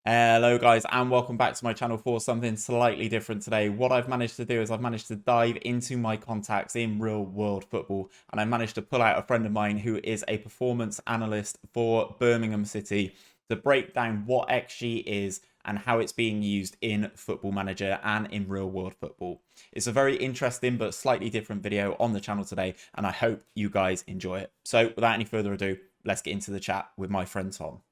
Hello guys and welcome back to my channel for something slightly different today. What I've managed to do is I've managed to dive into my contacts in real world football, and I managed to pull out a friend of mine who is a performance analyst for Birmingham City to break down what XG is and how it's being used in Football Manager and in real world football. It's a very interesting but slightly different video on the channel today, and I hope you guys enjoy it. So without any further ado, let's get into the chat with my friend Tom.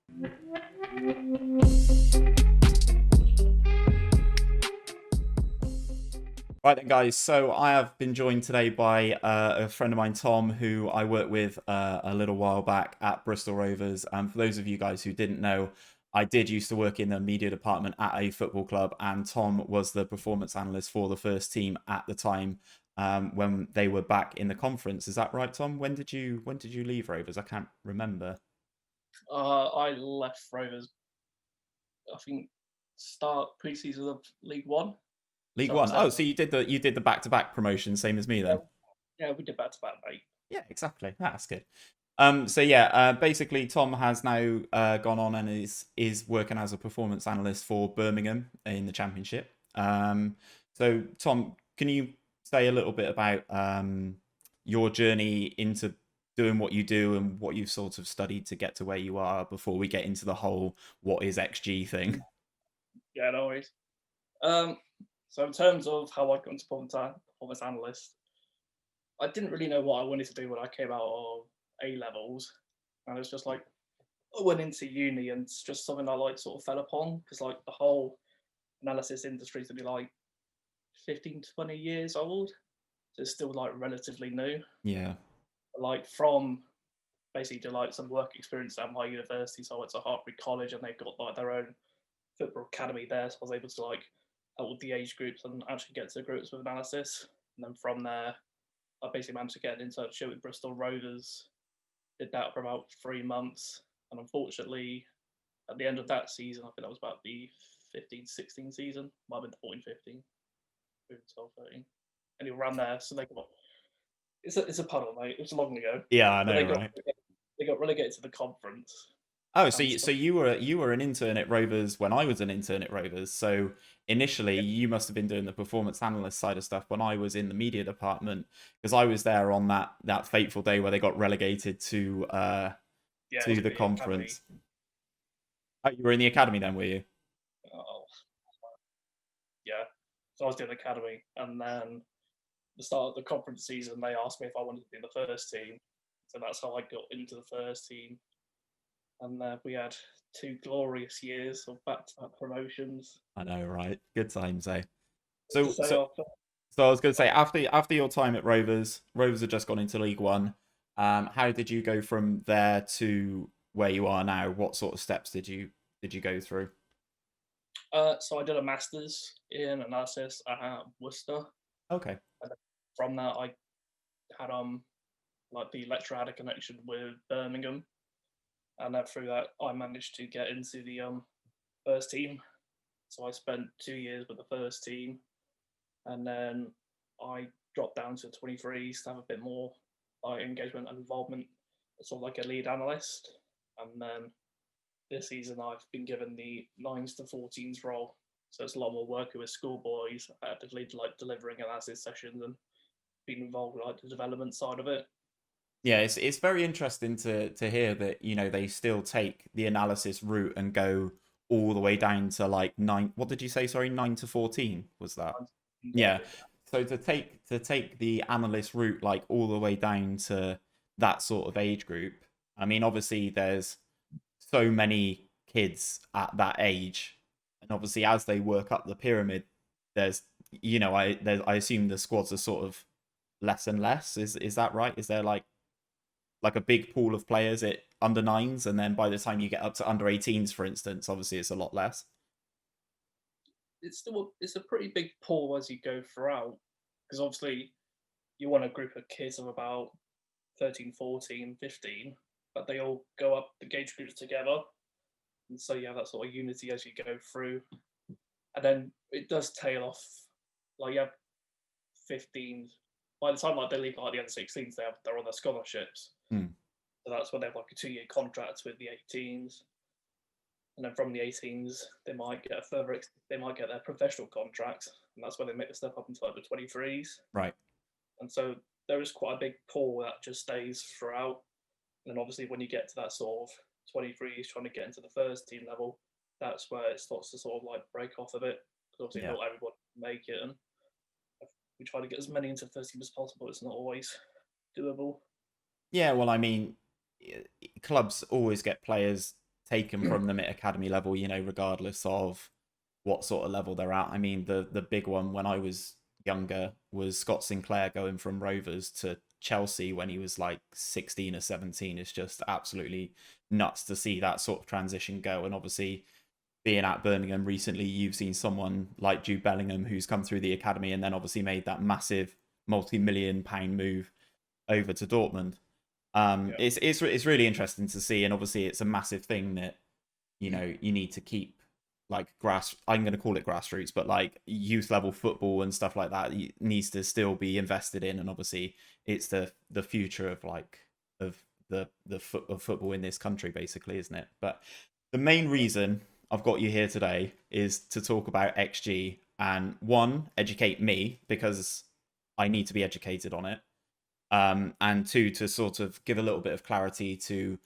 Right then, guys. So I have been joined today by a friend of mine, Tom, who I worked with a little while back at Bristol Rovers. And for those of you guys who didn't know, I did used to work in the media department at a football club, and Tom was the performance analyst for the first team at the time when they were back in the conference. Is that right, Tom? When did you leave Rovers? I can't remember. I left Rovers, I think, start pre-season of League One. League So I One. was there. Oh, so you did the back-to-back promotion, same as me Yeah, then. yeah, we did back to back, mate. Yeah, exactly. That's good. So yeah, basically Tom has now gone on and is working as a performance analyst for Birmingham in the Championship. So Tom, can you say a little bit about your journey into doing what you do and what you've sort of studied to get to where you are before we get into the whole what is XG thing? Yeah, no worries. Um, so in terms of how I got into performance analyst, I didn't really know what I wanted to do when I came out of A levels, and it's just like I went into uni, and it's just something I like sort of fell upon because like the whole analysis industry is to be like 15 to 20 years old, so it's still like relatively new. Yeah. Like from basically did like some work experience at my university. So I went to Hartbury College, and they've got like their own football academy there. So I was able to like help with the age groups and actually get to grips with analysis. And then from there, I basically managed to get an internship with Bristol Rovers. Did that for about 3 months, and unfortunately, at the end of that season, I think that was about the 15-16 season. Might have been 14-15, 12-13. Anyway, around there. So they got it's a puddle, mate. It was long ago, Yeah, I but know, right? they got relegated to the conference. Oh, so And you were an intern at Rovers when I was an intern at Rovers. So initially, yeah, you must have been doing the performance analyst side of stuff when I was in the media department, because I was there on that fateful day where they got relegated yeah, it was to the the academy. conference. Oh, you were in the academy then, were you? Oh, yeah. So I was doing academy, and then the start of the conference season, they asked me if I wanted to be in the first team. So that's how I got into the first team. And we had 2 glorious years of back-to-back promotions. I know, right? Good times, eh? To So say so after, so I was going to say oh, after your time at Rovers, Rovers had just gone into League One. How did you go from there to where you are now? What sort of steps did you go through? so I did a master's in analysis at Worcester. Okay. And from that, I had like the lecturer had a connection with Birmingham, and then through that, I managed to get into the first team. So I spent 2 years with the first team, and then I dropped down to 23s to have a bit more engagement and involvement as sort of like a lead analyst. And then this season, I've been given the 9s to 14s role. So it's a lot more working with schoolboys, actively like delivering analysis sessions and being involved with like the development side of it. Yeah, it's very interesting to hear that, they still take the analysis route and go all the way down to like nine. What did you say? Sorry, 9 to 14 was that? Yeah. So to take the analyst route like all the way down to that sort of age group. I mean, obviously there's so many kids at that age, and obviously as they work up the pyramid, there's I assume the squads are sort of less and less. Is that right? Is there like a big pool of players at under nines, and then by the time you get up to under 18s, for instance, obviously it's a lot less. It's a pretty big pull as you go throughout, because obviously you want a group of kids of about 13, 14, 15, but they all go up the gauge groups together, and so you have that sort of unity as you go through. And then it does tail off. Like you have 15s. By the time like they leave like the under 16s, they're on their scholarships. Hmm. So that's when they have like a 2-year contract with the 18s. and then from the 18s they might get they might get their professional contracts, and that's when they make the step up into like the 23s. Right. And so there is quite a big pool that just stays throughout. And then obviously when you get to that sort of 23s, trying to get into the first team level, that's where it starts to sort of like break off a bit, because obviously Yeah. not everyone can make it, and we try to get as many into the first team as possible. It's not always doable. Yeah, well, I mean, clubs always get players taken from them at academy level, regardless of what sort of level they're at. I mean, the big one when I was younger was Scott Sinclair going from Rovers to Chelsea when he was like 16 or 17. It's just absolutely nuts to see that sort of transition go. And obviously, being at Birmingham recently, you've seen someone like Jude Bellingham who's come through the academy and then obviously made that massive multi-million-pound move over to Dortmund. Yeah. It's really interesting to see, and obviously it's a massive thing that you need to keep like I'm going to call it grassroots, but like youth level football and stuff like that needs to still be invested in, and obviously it's the future of like of of football in this country, basically, isn't it? But the main reason I've got you here today is to talk about XG and one, educate me because I need to be educated on it, and two, to sort of give a little bit of clarity to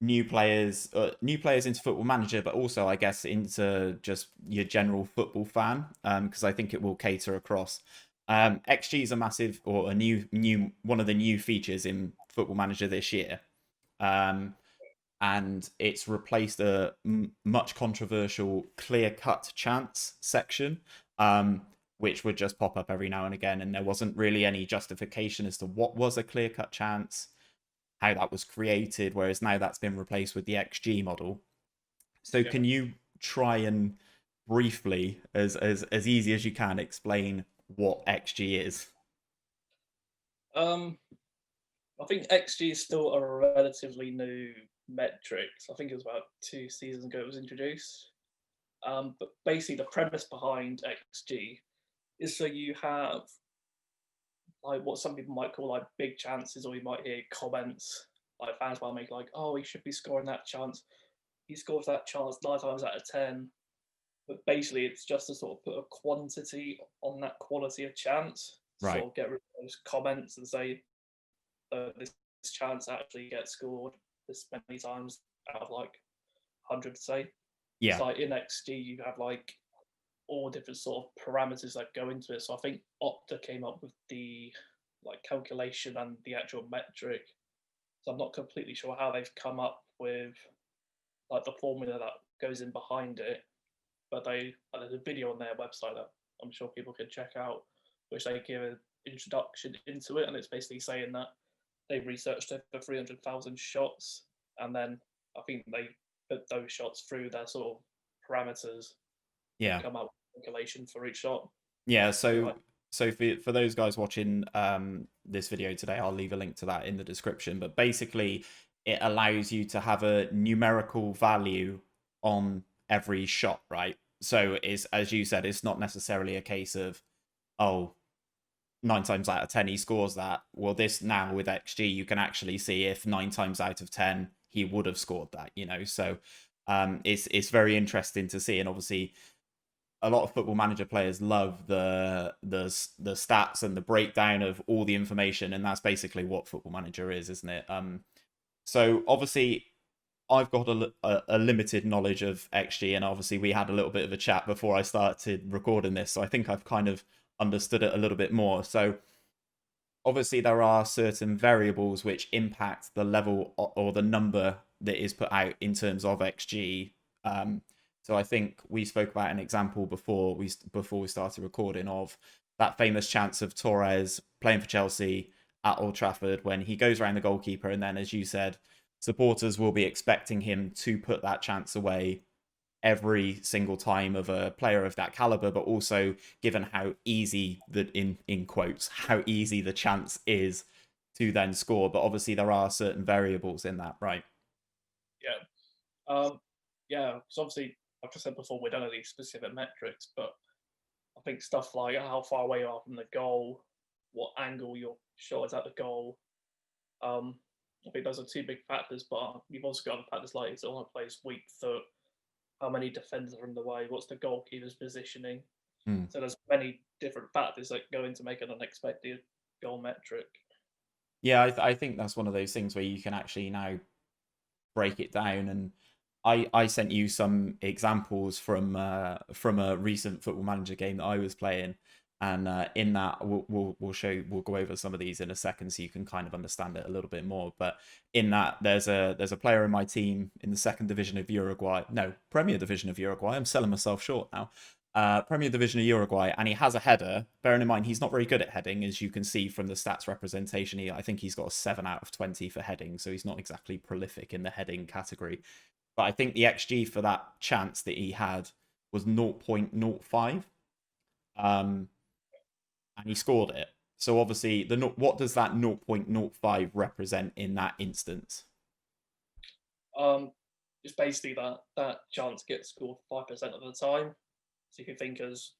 new players into Football Manager, but also I guess into just your general football fan, because I think it will cater across. XG is a massive or a new one of the new features in Football Manager this year, and it's replaced a much controversial clear cut chance section. Which would just pop up every now and again, and there wasn't really any justification as to what was a clear cut chance, how that was created, whereas now that's been replaced with the XG model. So Yeah. can you try and briefly, as easy as you can, explain what XG is? I think XG is still a relatively new metric. So I think it was about 2 seasons ago it was introduced. But basically, the premise behind XG is so you have like what some people might call like big chances, or you might hear comments like fans might make like, "Oh, he should be scoring that chance. He scores that chance 9 times out of 10." But basically, it's just to sort of put a quantity on that quality of chance, Right. sort of get rid of those comments and say this chance actually gets scored this many times out of like 100, say. It's Yeah. like in XG, you have like all different sort of parameters that go into it. So I think Opta came up with the like calculation and the actual metric. So I'm not completely sure how they've come up with like the formula that goes in behind it, but there's a video on their website that I'm sure people can check out, which they give an introduction into it, and it's basically saying that they researched over 300,000 shots, and then I think they put those shots through their sort of parameters and Yeah. come up with a calculation for each shot. Yeah. So So for those guys watching this video today, I'll leave a link to that in the description. But basically, it allows you to have a numerical value on every shot, right? So it's, as you said, it's not necessarily a case of, oh, 9 times out of 10 he scores that. Well, this now with XG, you can actually see if 9 times out of 10 he would have scored that. So it's very interesting to see, and obviously a lot of Football Manager players love the stats and the breakdown of all the information, and that's basically what Football Manager is, isn't it? So obviously I've got a limited knowledge of XG, and obviously we had a little bit of a chat before I started recording this, so I think I've kind of understood it a little bit more. So obviously there are certain variables which impact the level or the number that is put out in terms of XG. So I think we spoke about an example before we started recording of that famous chance of Torres playing for Chelsea at Old Trafford when he goes around the goalkeeper, and then, as you said, supporters will be expecting him to put that chance away every single time of a player of that caliber, but also given how easy in quotes how easy the chance is to then score. But obviously there are certain variables in that, right? yeah, yeah. So obviously, like I said before, we don't have these specific metrics, but I think stuff like how far away you are from the goal, what angle your shot is at the goal. I think those are two big factors, but you've also got other factors like it's on a player's weak foot, how many defenders are in the way, what's the goalkeeper's positioning. Hmm. So there's many different factors that go into make an unexpected goal metric. Yeah, I think that's one of those things where you can actually now break it down. And I sent you some examples from a recent Football Manager game that I was playing, and in that we'll go over some of these in a second so you can kind of understand it a little bit more. But in that there's a player in my team in the second division of Uruguay, no, Premier Division of Uruguay. I'm selling myself short now. Premier Division of Uruguay, and he has a header. Bearing in mind, he's not very good at heading, as you can see from the stats representation. I think he's got a 7 out of 20 for heading, so he's not exactly prolific in the heading category. But I think the XG for that chance that he had was 0.05, and he scored it. So obviously, what does that 0.05 represent in that instance? It's basically that chance gets scored 5% of the time. So you can think as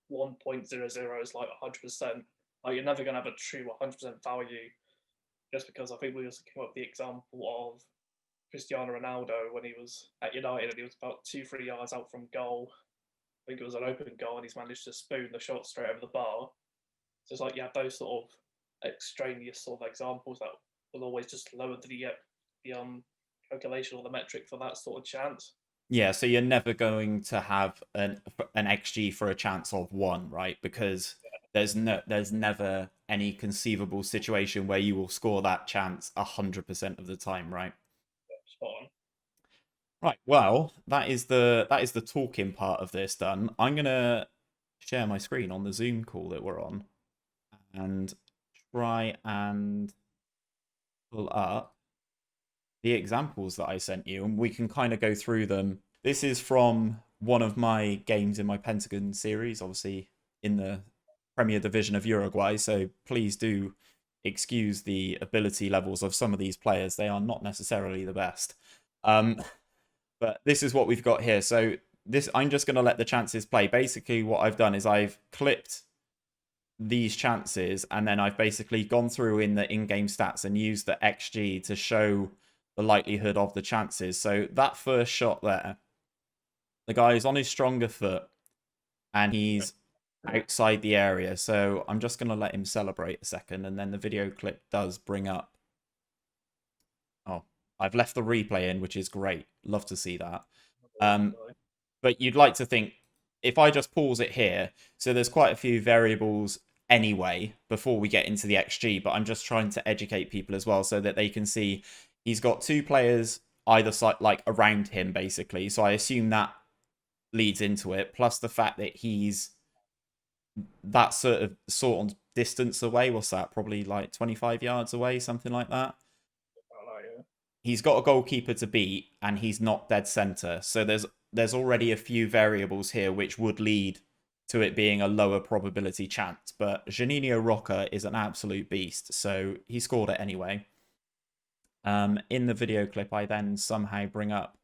1.00 is like 100%. Like you're never going to have a true 100% value, just because I think we also came up with the example of Cristiano Ronaldo when he was at United and he was about 2-3 yards out from goal. I think it was an open goal and he's managed to spoon the shot straight over the bar. So it's like you have those sort of extraneous sort of examples that will always just lower the calculation or the metric for that sort of chance. Yeah, so you're never going to have an XG for a chance of 1, right? Because there's never any conceivable situation where you will score that chance 100% of the time, right? Spot on. Right. Well, that is the talking part of this done. I'm gonna share my screen on the Zoom call that we're on and try and pull up the examples that I sent you, and we can kind of go through them. This is from one of my games in my Pentagon series, obviously in the Premier Division of Uruguay, so please do excuse the ability levels of some of these players. They are not necessarily the best. But this is what we've got here. So I'm just going to let the chances play. Basically, what I've done is I've clipped these chances, and then I've basically gone through in the in-game stats and used the XG to show the likelihood of the chances. So that first shot there, the guy is on his stronger foot and he's outside the area. So I'm just going to let him celebrate a second, and then the video clip does bring up. Oh, I've left the replay in, which is great. Love to see that. But you'd like to think, if I just pause it here, so there's quite a few variables anyway before we get into the XG, but I'm just trying to educate people as well so that they can see he's got 2 players either side, like around him, basically. So I assume that leads into it, plus the fact that he's that sort of distance away. What's that? Probably like 25 yards away, something like that. He's got a goalkeeper to beat, and he's not dead center. So there's already a few variables here which would lead to it being a lower probability chance. But Juninho Roca is an absolute beast, so he scored it anyway. In the video clip, I then somehow bring up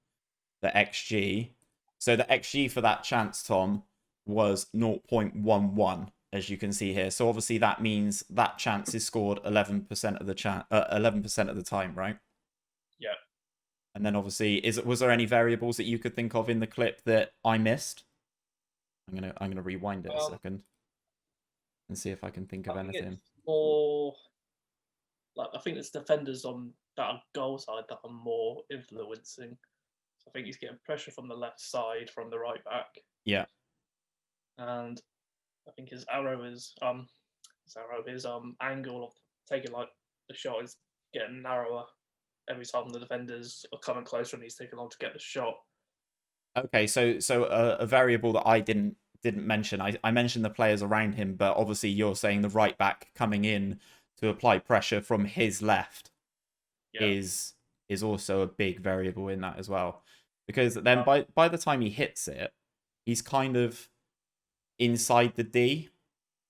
the XG. So the XG for that chance, Tom, was 0.11, as you can see here. So obviously that means that chance is scored 11% of the 11% of the time, right? Yeah. And then obviously, was there any variables that you could think of in the clip that I missed? I'm gonna rewind it a second and see if I can think of anything. It's more like I think it's defenders on that goal side that are more influencing. So I think he's getting pressure from the left side from the right back. Yeah. And I think his angle of taking like the shot is getting narrower every time the defenders are coming closer and he's taking long to get the shot. Okay, so a variable that I didn't mention, I mentioned the players around him, but obviously you're saying the right back coming in to apply pressure from his left is also a big variable in that as well, because then by the time he hits it, he's kind of inside the D.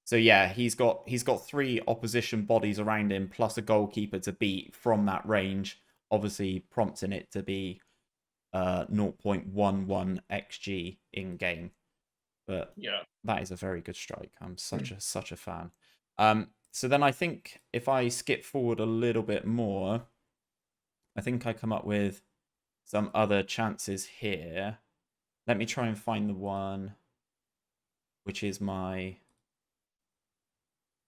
So yeah, he's got 3 opposition bodies around him plus a goalkeeper to beat from that range, obviously prompting it to be 0.11 XG in game. But yeah, that is a very good strike. I'm such a fan. So then I think if I skip forward a little bit more, I think I come up with some other chances here. Let me try and find the one which is my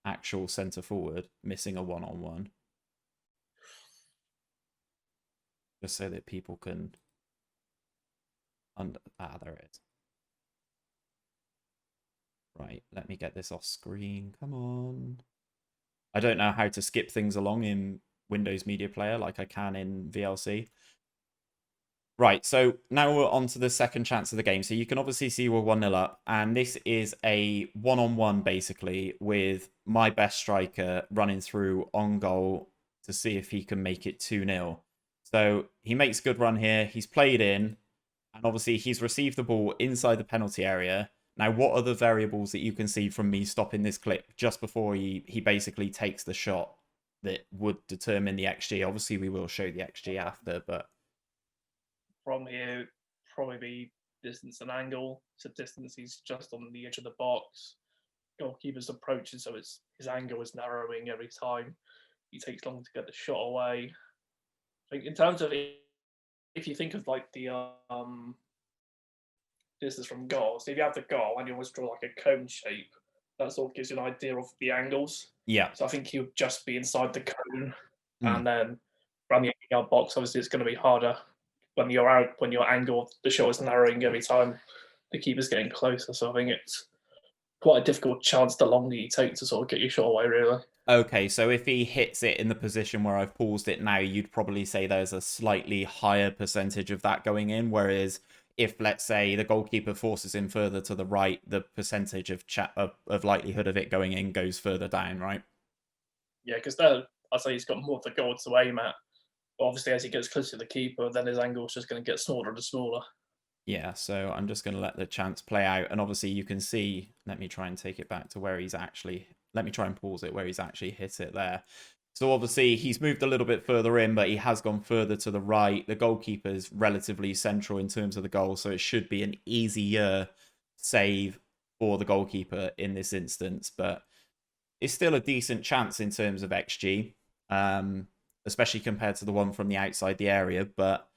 actual centre forward missing a one-on-one. Just so that people can... there it is. Right, let me get this off screen. Come on. I don't know how to skip things along in Windows Media Player like I can in VLC. Right, so now we're on to the second chance of the game. So you can obviously see we're 1-0 up, and this is a one-on-one basically with my best striker running through on goal to see if he can make it 2-0. So he makes a good run here. He's played in, and obviously he's received the ball inside the penalty area. Now, what are the variables that you can see from me stopping this clip just before he basically takes the shot that would determine the XG? Obviously, we will show the XG after, but... From here, probably be distance and angle. So distance, he's just on the edge of the box. Goalkeeper's approaching, so his angle is narrowing every time. He takes long to get the shot away. I think in terms of if you think of like the distance from goal, so if you have the goal and you always draw like a cone shape, that sort of gives you an idea of the angles. Yeah. So I think he would just be inside the cone, and then around the 8-yard box. Obviously, it's going to be harder when you're out, when your angle of the shot is narrowing every time the keeper's getting closer. So I think it's quite a difficult chance the longer you take to sort of get your shot away, really. Okay, so if he hits it in the position where I've paused it now, you'd probably say there's a slightly higher percentage of that going in, whereas if, let's say, the goalkeeper forces him further to the right, the percentage of likelihood of it going in goes further down, right? Yeah, because there, I'd say he's got more of the goal to aim at. But obviously, as he gets closer to the keeper, then his angle's just going to get smaller and smaller. Yeah, so I'm just going to let the chance play out. And obviously you can see, let me try and take it back to where he's actually, let me try and pause it where he's actually hit it there. So obviously he's moved a little bit further in, but he has gone further to the right. The goalkeeper's relatively central in terms of the goal, so it should be an easier save for the goalkeeper in this instance. But it's still a decent chance in terms of XG, especially compared to the one from the outside the area. But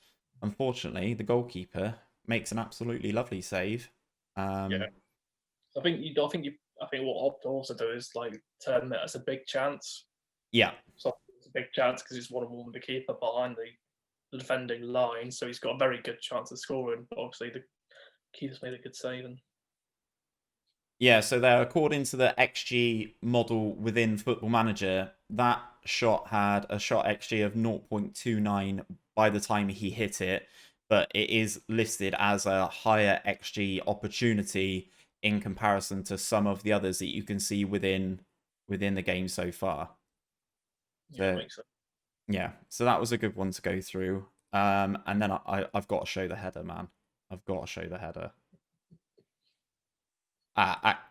unfortunately, the goalkeeper makes an absolutely lovely save. Yeah, I think what Opta also do is like term it as a big chance. Yeah. So it's a big chance because he's 1-on-1 with the keeper behind the defending line, so he's got a very good chance of scoring. But obviously, the keeper's made a good save. And Yeah, so there, according to the XG model within Football Manager, that shot had a shot XG of 0.29 by the time he hit it, but it is listed as a higher XG opportunity in comparison to some of the others that you can see within the game so far. yeah, makes sense. Yeah, so that was a good one to go through. And then I've got to show the header, man. I've got to show the header.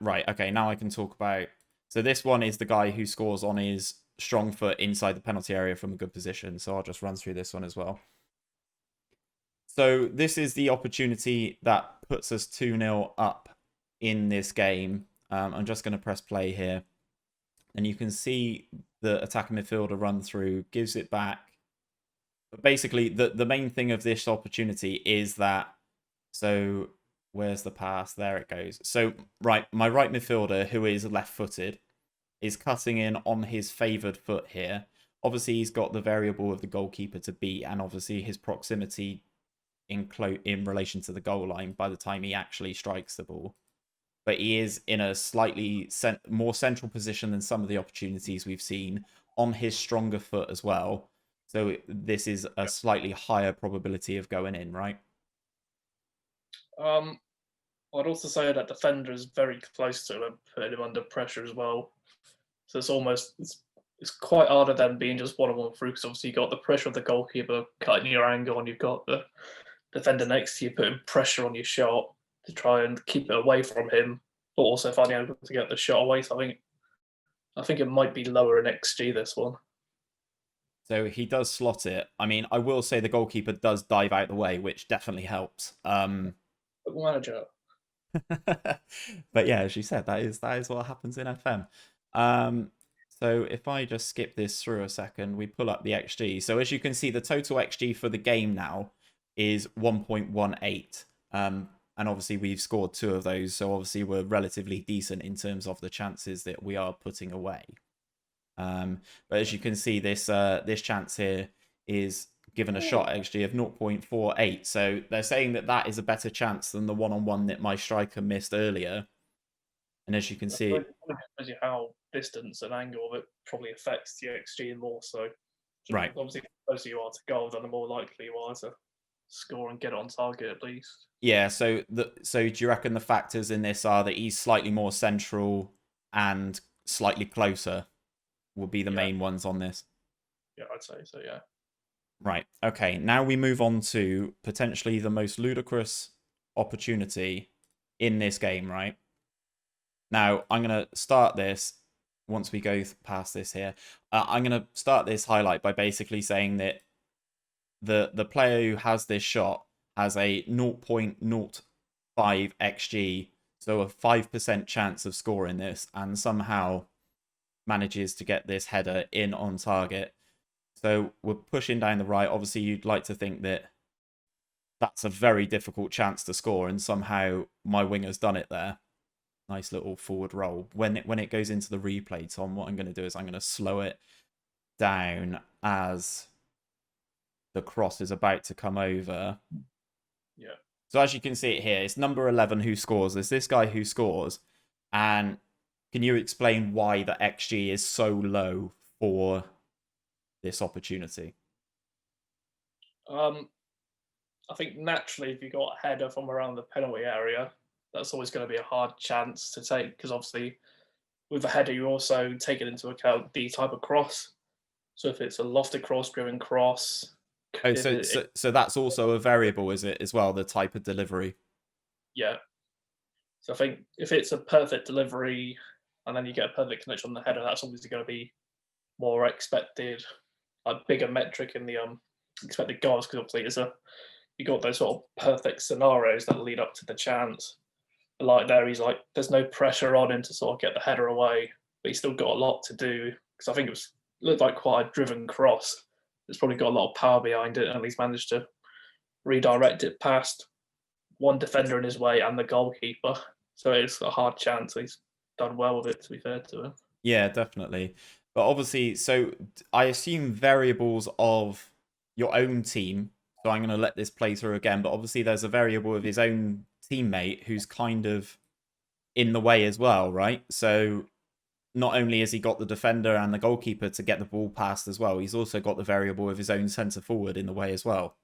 Right, okay, now I can talk about... So this one is the guy who scores on his strong foot inside the penalty area from a good position. So I'll just run through this one as well. So this is the opportunity that puts us 2-0 up in this game. I'm just going to press play here. And you can see the attacking midfielder run through, gives it back. But basically, the main thing of this opportunity is that... So... Where's the pass? There it goes. So, right, my right midfielder, who is left-footed, is cutting in on his favoured foot here. Obviously, he's got the variable of the goalkeeper to beat, and obviously his proximity in relation to the goal line by the time he actually strikes the ball. But he is in a slightly more central position than some of the opportunities we've seen on his stronger foot as well. So this is a slightly higher probability of going in, right? I'd also say that defender is very close to him, putting him under pressure as well. So it's quite harder than being just 1-on-1 through, because obviously you've got the pressure of the goalkeeper cutting your angle, and you've got the defender next to you putting pressure on your shot to try and keep it away from him, but also finding out to get the shot away. So I think it might be lower in XG, this one. So he does slot it. I mean, I will say the goalkeeper does dive out the way, which definitely helps. Manager. But yeah, as you said, that is what happens in FM. So if I just skip this through a second, we pull up the XG. So as you can see, the total XG for the game now is 1.18. And obviously we've scored 2 of those, so obviously we're relatively decent in terms of the chances that we are putting away. But as you can see, this chance here is given a shot XG of 0.48. So they're saying that that is a better chance than the one-on-one that my striker missed earlier. And as you can see, as you how distance and angle of it probably affects the XG more. So right, obviously, the closer you are to goal, then the more likely you are to score and get it on target at least. yeah. So do you reckon the factors in this are that he's slightly more central and slightly closer would be the main ones on this? Yeah, I'd say so. Yeah. Right. Okay. Now we move on to potentially the most ludicrous opportunity in this game. Right. Now I'm gonna start this. Once we go past this here, I'm gonna start this highlight by basically saying that the player who has this shot has a 0.05 xg, so a 5% chance of scoring this, and somehow manages to get this header in on target. So we're pushing down the right. Obviously, you'd like to think that that's a very difficult chance to score, and somehow my winger's done it there. Nice little forward roll. When it goes into the replay, Tom, what I'm going to do is I'm going to slow it down as the cross is about to come over. Yeah. So as you can see it here, it's number 11 who scores. There's this guy who scores. And can you explain why the XG is so low for this opportunity? I think naturally, if you got a header from around the penalty area, that's always going to be a hard chance to take, because obviously with a header, you also take it into account the type of cross. So if it's a lofted cross, driven cross. Oh, so that's also a variable, is it, as well, the type of delivery? Yeah. So I think if it's a perfect delivery and then you get a perfect connection on the header, that's obviously going to be more expected, a bigger metric in the expected goals, because obviously you got those sort of perfect scenarios that lead up to the chance. But like there, he's like, there's no pressure on him to sort of get the header away, but he's still got a lot to do, because I think it looked like quite a driven cross. It's probably got a lot of power behind it, and he's managed to redirect it past one defender in his way and the goalkeeper. So it's a hard chance. He's done well with it, to be fair to him. Yeah, definitely. But obviously, so I assume variables of your own team. So I'm going to let this play through again. But obviously, there's a variable of his own teammate who's kind of in the way as well, right? So not only has he got the defender and the goalkeeper to get the ball past as well, he's also got the variable of his own centre forward in the way as well.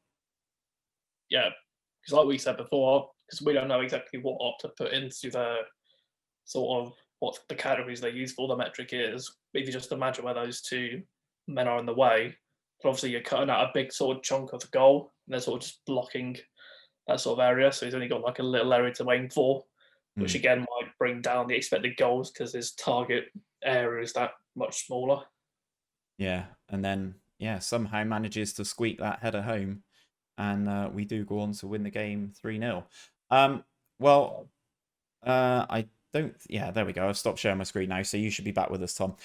Yeah, because like we said before, because we don't know exactly what to put into the sort of what the categories they use for the metric is. If you just imagine where those two men are in the way, but obviously you're cutting out a big sort of chunk of the goal, and they're sort of just blocking that sort of area. So he's only got like a little area to aim for, which again might bring down the expected goals because his target area is that much smaller. Yeah, and then somehow manages to squeak that header home, and we do go on to win the game 3-0. Well, I don't. Yeah, there we go. I've stopped sharing my screen now, so you should be back with us, Tom.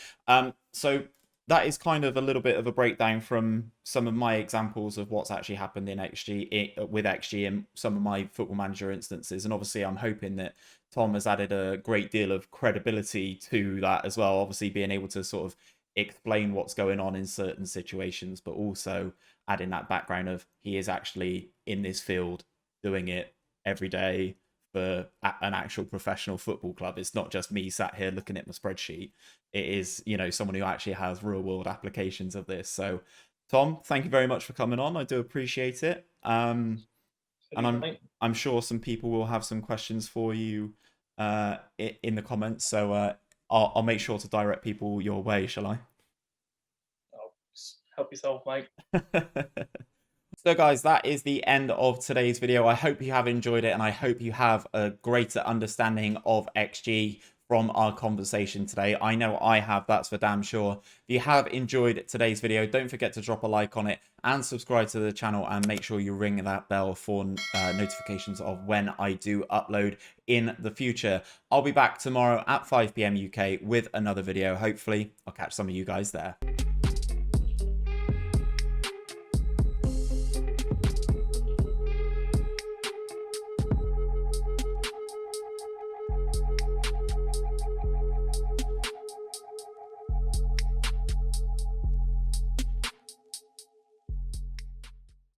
So that is kind of a little bit of a breakdown from some of my examples of what's actually happened in with XG and some of my Football Manager instances. And obviously, I'm hoping that Tom has added a great deal of credibility to that as well. Obviously, being able to sort of explain what's going on in certain situations, but also adding that background of he is actually in this field doing it every day for an actual professional football club. It's not just me sat here looking at my spreadsheet. It is, someone who actually has real world applications of this. So, Tom, thank you very much for coming on. I do appreciate it. And I'm sure some people will have some questions for you in the comments. So I'll make sure to direct people your way, shall I? Oh, help yourself, mate. So guys, that is the end of today's video. I hope you have enjoyed it, and I hope you have a greater understanding of XG from our conversation today. I know I have, that's for damn sure. If you have enjoyed today's video, don't forget to drop a like on it and subscribe to the channel, and make sure you ring that bell for notifications of when I do upload in the future. I'll be back tomorrow at 5 PM UK with another video. Hopefully, I'll catch some of you guys there.